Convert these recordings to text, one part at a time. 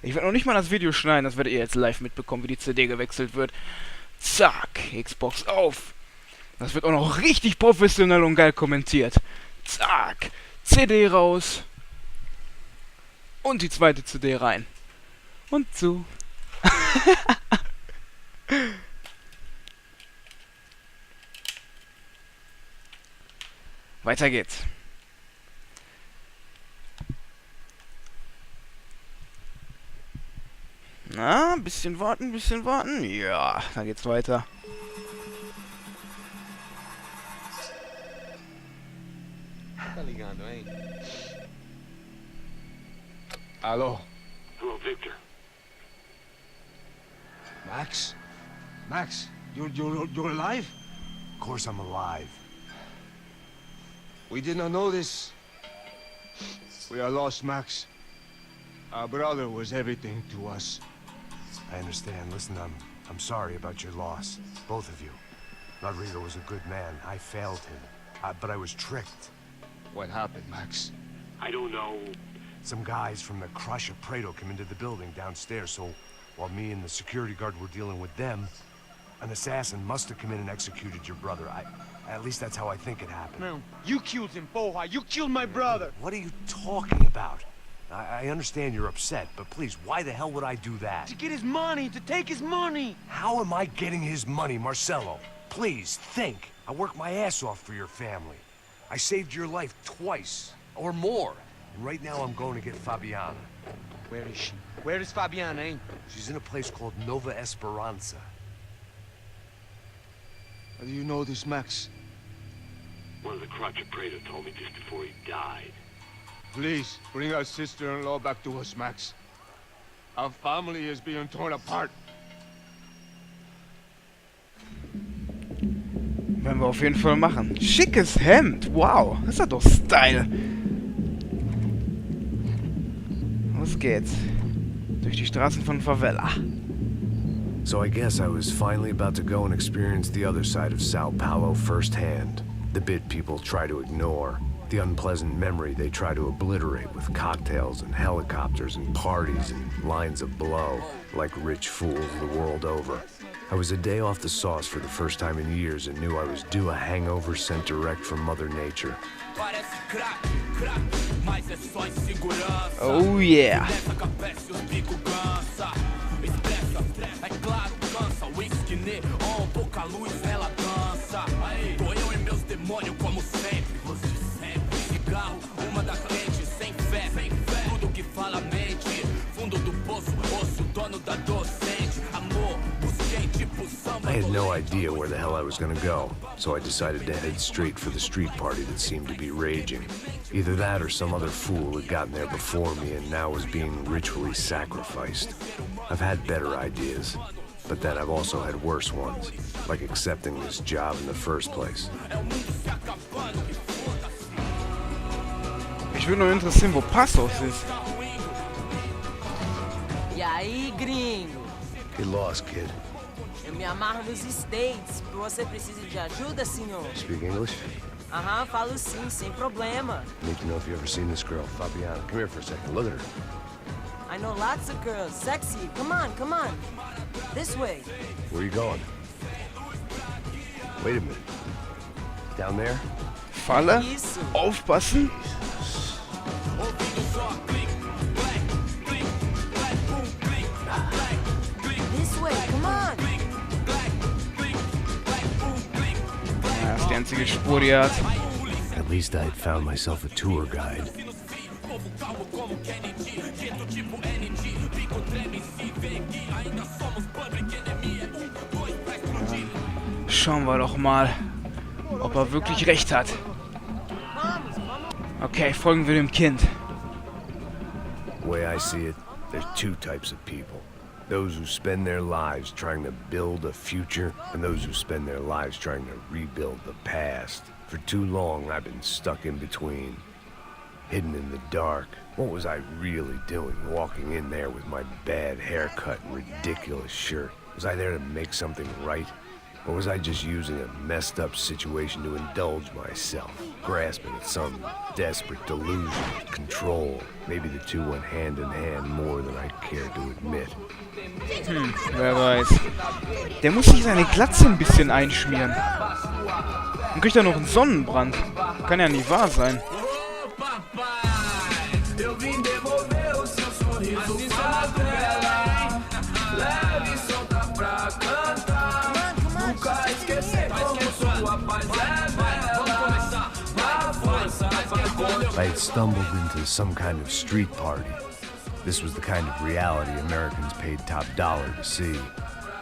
Ich werde noch nicht mal das Video schneiden, das werdet ihr jetzt live mitbekommen, wie die CD gewechselt wird. Zack, Xbox auf. Das wird auch noch richtig professionell und geil kommentiert. Zack, CD raus. Und die zweite CD rein. Und so. Weiter geht's. Na, bisschen warten, bisschen warten. Ja, dann geht's weiter. Tá ligando, hein? Alô? Hello, Victor. Max? Max, you're alive? Of course I'm alive. We did not know this. We are lost, Max. Our brother was everything to us. I understand. Listen, I'm sorry about your loss. Both of you. Rodrigo was a good man. I failed him. But I was tricked. What happened, Max? I don't know. Some guys from the Crush of Prado came into the building downstairs, so while me and the security guard were dealing with them, an assassin must have come in and executed your brother. At least that's how I think it happened. Man, you killed him, Boha. You killed my brother. What are you talking about? I understand you're upset, but please, why the hell would I do that? To get his money, to take his money. How am I getting his money, Marcelo? Please, think. I worked my ass off for your family. I saved your life twice, or more. And right now I'm going to get Fabiana. Where is she? Where is Fabiana, eh? She's in a place called Nova Esperanza. How do you know this, Max? One of the crotch Prado told me just before he died. Please, bring our sister-in-law back to us, Max. Our family is being torn apart. Werden wir auf jeden Fall machen. Schickes Hemd. Wow, das hat doch Style. Los geht's. Durch die Straßen von Favela. So I guess I was finally about to go and experience the other side of Sao Paulo firsthand. The bit people try to ignore. The unpleasant memory they try to obliterate with cocktails and helicopters and parties and lines of blow, like rich fools the world over. I was a day off the sauce for the first time in years and knew I was due a hangover sent direct from Mother Nature. Oh yeah. I had no idea where the hell I was gonna go, so I decided to head straight for the street party that seemed to be raging. Either that or some other fool had gotten there before me and now was being ritually sacrificed. I've had better ideas, but then I've also had worse ones, like accepting this job in the first place. Mich würde nur interessieren, wo Passos ist. E aí, gringo? Get lost, kid. Eu me amarro nos States. Você precisa de ajuda, senhor? Speak English? Aham, falo sim, sem problema. Need to know if you ever seen this girl, Fabiana. Come here for a second. Look at her. I know lots of girls. Sexy. Come on, come on. This way. Where are you going? Wait a minute. Down there? Falle. Isso. Aufpassen. This way, come on. Ja, das ist die einzige Spur, die er hat. At least I had found myself a tour guide. Schauen wir doch mal, ob er wirklich recht hat. Okay, folgen wir dem Kind. The way I see it, there's two types of people. Those who spend their lives trying to build a future, and those who spend their lives trying to rebuild the past. For too long, I've been stuck in between. Hidden in the dark. What was I really doing, walking in there with my bad haircut and ridiculous shirt? Was I there to make something right? Or was I just using a messed up situation to indulge myself, grasping at some desperate delusion of control? Maybe the two went hand in hand more than I care to admit. Wer weiß. Der muss sich seine Glatze ein bisschen einschmieren. Dann kriegt er noch einen Sonnenbrand. Kann ja nicht wahr sein. I had stumbled into some kind of street party. This was the kind of reality Americans paid top dollar to see.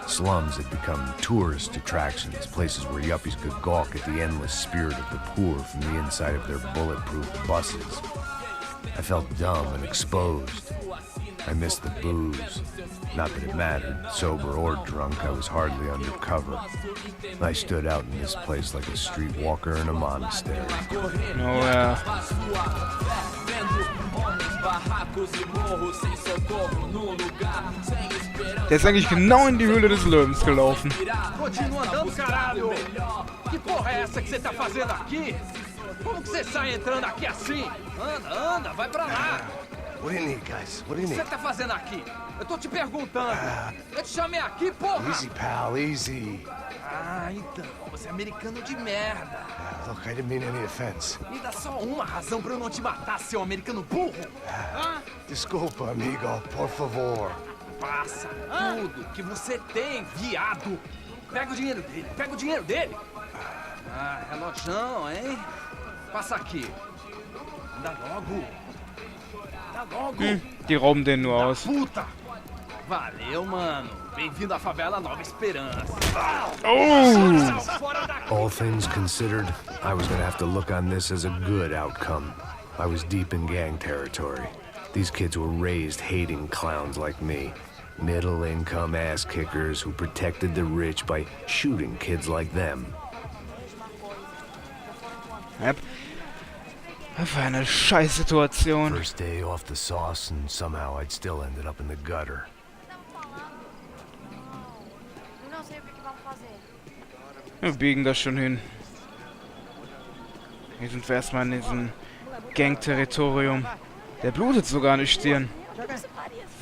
Slums had become tourist attractions, places where yuppies could gawk at the endless spirit of the poor from the inside of their bulletproof buses. I felt dumb and exposed. I missed the booze. Not that it mattered. Sober or drunk, I was hardly undercover. I stood out in this place like a streetwalker in a monastery. Oh ja. Der ist eigentlich genau in die Höhle des Löwens gelaufen. Continua andando, caralho! Que porra é essa que você tá fazendo aqui? Como que você sai entrando aqui assim? Anda, anda, vai pra lá! What do you need, guys? What do you O que need? você tá fazendo aqui? Eu tô te perguntando. Eu te chamei aqui, porra! Easy, pal, easy. Ah, então, você é americano de merda. Look, I didn't mean any offense. Me dá só uma razão pra eu não te matar, seu americano burro. Desculpa, amigo, por favor. Passa tudo que você tem, viado. Pega o dinheiro dele, pega o dinheiro dele. Ah, relojão, hein? Passa aqui. Anda logo. Anda logo. Die rauben den nur aus. Puta. Valeu, mano. Bem-vindo à favela Nova Esperança. Oh! Fora daqui. All things considered, I was gonna have to look on this as a good outcome. I was deep in gang territory. These kids were raised hating clowns like me. Middle-income ass-kickers who protected the rich by shooting kids like them. Yep. Das war eine Scheißsituation. First day off the sauce, and somehow I'd still ended up in the gutter. Não sei o que vamos fazer. Wir biegen das schon hin. Hier sind wir erstmal in diesem Gang-Territorium. Der blutet sogar an die Stirn. If there was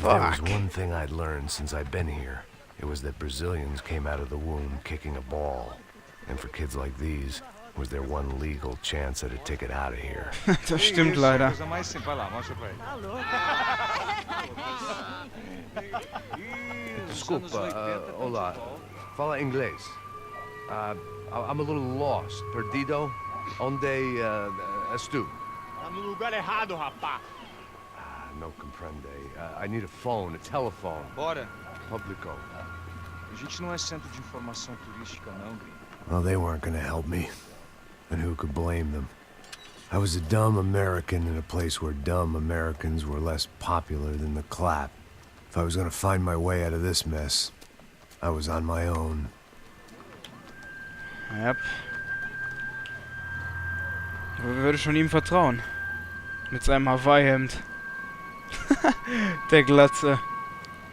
Fuck. one thing I'd learned since I'd been here, it was that Brazilians came out of the womb kicking a ball. And for kids like these, it was their one legal chance at a ticket out of here. Das stimmt leider. Coisa mais simples. Vai lá, mostra pra ele. Desculpa, olá. Fala inglês. I'm a little lost. Perdido? Onde estou? Tá no lugar errado, rapá. No comprende. I need a phone, a telephone. Bora. Publico. A gente não é centro de informação turística, não, gringo. Well, they weren't gonna help me. And who could blame them? I was a dumb American in a place where dumb Americans were less popular than the clap. If I was gonna find my way out of this mess, I was on my own. Yep. Aber wer würde schon ihm vertrauen? Mit seinem Hawaii-Hemd. Der Glatze.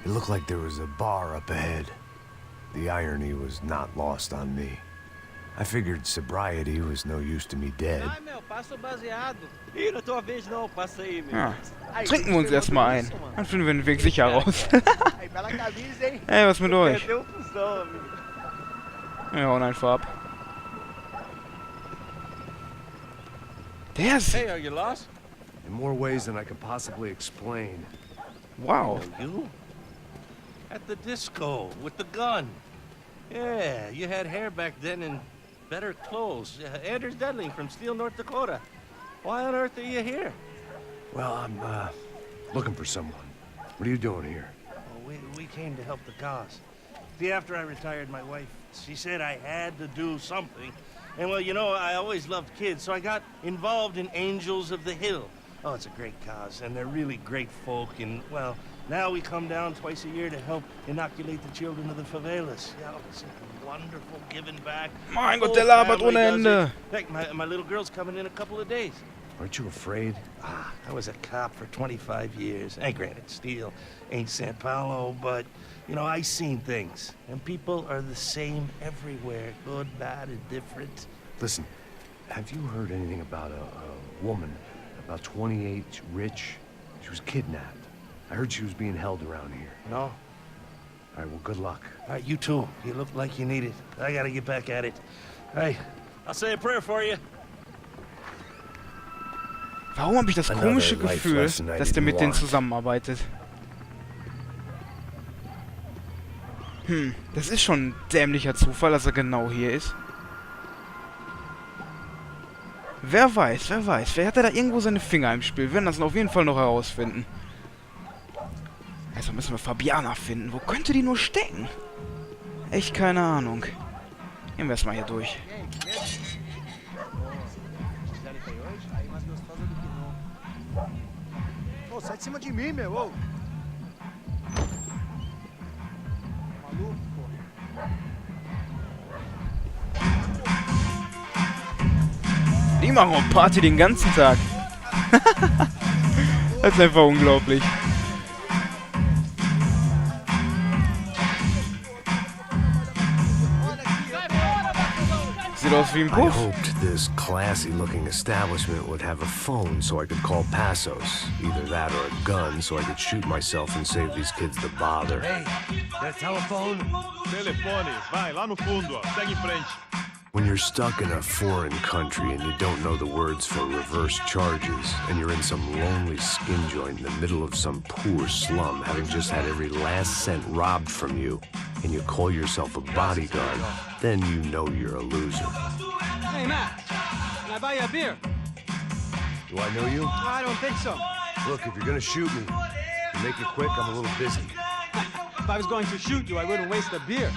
It looked like there was a bar up ahead. The irony was not lost on me. I figured sobriety was no use to me dead. Ai, meu, passa o baseado. Ih, não é tua vez não, passa aí, meu. Ja. Trinken wir uns erstmal ein. Dann finden wir den Weg sicher raus. Aí, bela camisa, hein? Ey, was mit euch? Perdeu o fusão, amigo. Wir hauen einfach ab. Der ist... Hey, are you lost? In more ways than I could possibly explain. Wow. You? At the disco, with the gun. Yeah, you had hair back then and better clothes. Anders Dedling from Steele, North Dakota. Why on earth are you here? Well, I'm, looking for someone. What are you doing here? Well, we came to help the cause. See, after I retired, my wife, she said I had to do something. And, well, you know, I always loved kids, so I got involved in Angels of the Hill. Oh, it's a great cause, and they're really great folk, and, well, now we come down twice a year to help inoculate the children of the favelas. Yeah, it's wonderful giving back. Mein Gott, Whole der labert family ohne does Ende. it. In fact, my little girl's coming in a couple of days. Aren't you afraid? I was a cop for 25 years. And granted, steel ain't Sao Paulo, but, you know, I seen things. And people are the same everywhere. Good, bad, indifferent. Listen, have you heard anything about a woman, about 28, rich? She was kidnapped. I heard she was being held around here. No? All right, well, good luck. All right, you too. You look like you need it. I gotta get back at it. Hey, I'll say a prayer for you. Warum habe ich das komische Gefühl, dass der mit denen zusammenarbeitet? Das ist schon ein dämlicher Zufall, dass er genau hier ist. Wer weiß, wer weiß. Vielleicht hat er da irgendwo seine Finger im Spiel. Wir werden das auf jeden Fall noch herausfinden. Also müssen wir Fabiana finden. Wo könnte die nur stecken? Echt keine Ahnung. Gehen wir erstmal hier durch. Ô, sai de cima de mim, meu, ô. Maluco, pô. Die machen auch Party den ganzen Tag. Das ist einfach unglaublich. Sieht aus wie ein I Puff. hoped this classy-looking establishment would have a phone so I could call Passos. Either that or a gun so I could shoot myself and save these kids the bother. Hey, that telephone? Telefone, vai, lá no fundo, ó. Segue em frente. When you're stuck in a foreign country and you don't know the words for reverse charges, and you're in some lonely skin joint in the middle of some poor slum, having just had every last cent robbed from you, and you call yourself a bodyguard, then you know you're a loser. Hey, Matt, can I buy you a beer? Do I know you? I don't think so. Look, if you're gonna shoot me, to make it quick, I'm a little busy. If I was going to shoot you, I wouldn't waste a beer.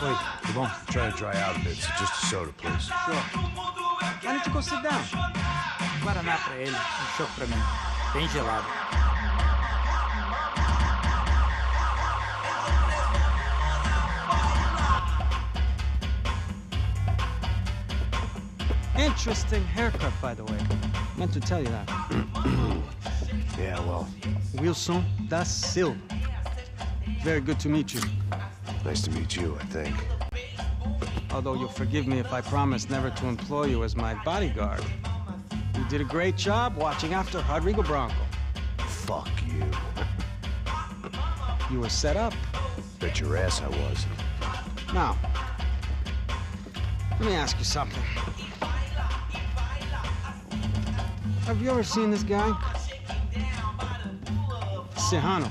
Wait, come on. I'm trying to dry out a bit, so just a soda, please. Sure. Why don't you go sit down? Guaraná pra ele, chopp pra mim. Bem gelado. Interesting haircut, by the way. Meant to tell you that. Yeah, well, Wilson da Silva. Very good to meet you. nice to meet you, I think. Although you'll forgive me if I promise never to employ you as my bodyguard. You did a great job watching after Rodrigo Branco. Fuck you. You were set up. Bet your ass I was. Now, let me ask you something. Have you ever seen this guy? Serrano.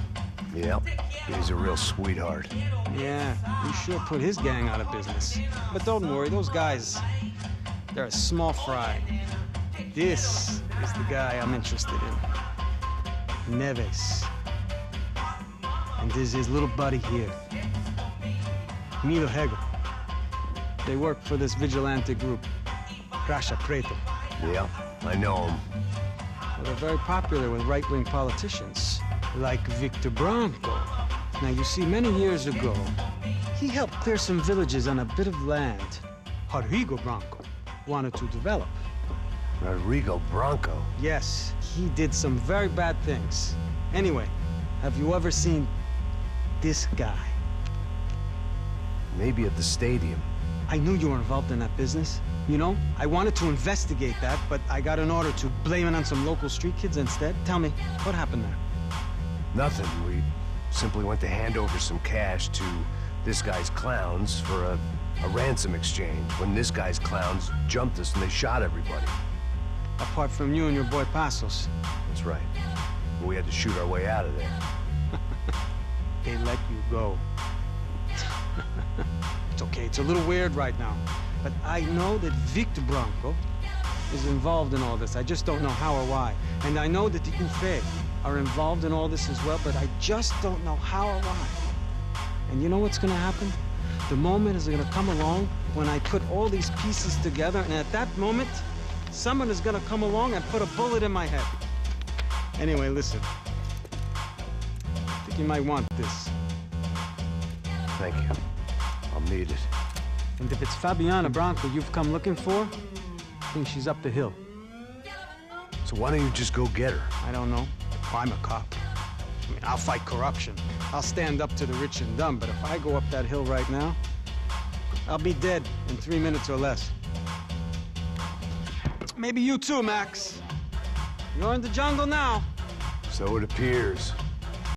Yep, he's a real sweetheart. Yeah, he sure put his gang out of business. But don't worry, those guys, they're a small fry. This is the guy I'm interested in. Neves. And this is his little buddy here. Milo Hegel. They work for this vigilante group, Crasha Preto. Yep, I know him. Well, they're very popular with right-wing politicians, like Victor Branco. Now, you see, many years ago, he helped clear some villages on a bit of land Rodrigo Branco wanted to develop. Rodrigo Branco? Yes, he did some very bad things. Anyway, have you ever seen this guy? Maybe at the stadium. I knew you were involved in that business. You know, I wanted to investigate that, but I got an order to blame it on some local street kids instead. Tell me, what happened there? Nothing. We simply went to hand over some cash to this guy's clowns for a ransom exchange when this guy's clowns jumped us and they shot everybody. Apart from you and your boy Passos. That's right. We had to shoot our way out of there. They let you go. It's okay, it's a little weird right now. But I know that Victor Branco is involved in all this. I just don't know how or why. And I know that the UFE are involved in all this as well, but I just don't know how or why. And you know what's gonna happen? The moment is gonna come along when I put all these pieces together, and at that moment, someone is gonna come along and put a bullet in my head. Anyway, listen. I think you might want this. Thank you. I'll need it. And if it's Fabiana Branco you've come looking for, I think she's up the hill. So why don't you just go get her? I don't know. I'm a cop. I mean, I'll fight corruption. I'll stand up to the rich and dumb, but if I go up that hill right now, I'll be dead in 3 minutes or less. Maybe you too, Max. You're in the jungle now. So it appears.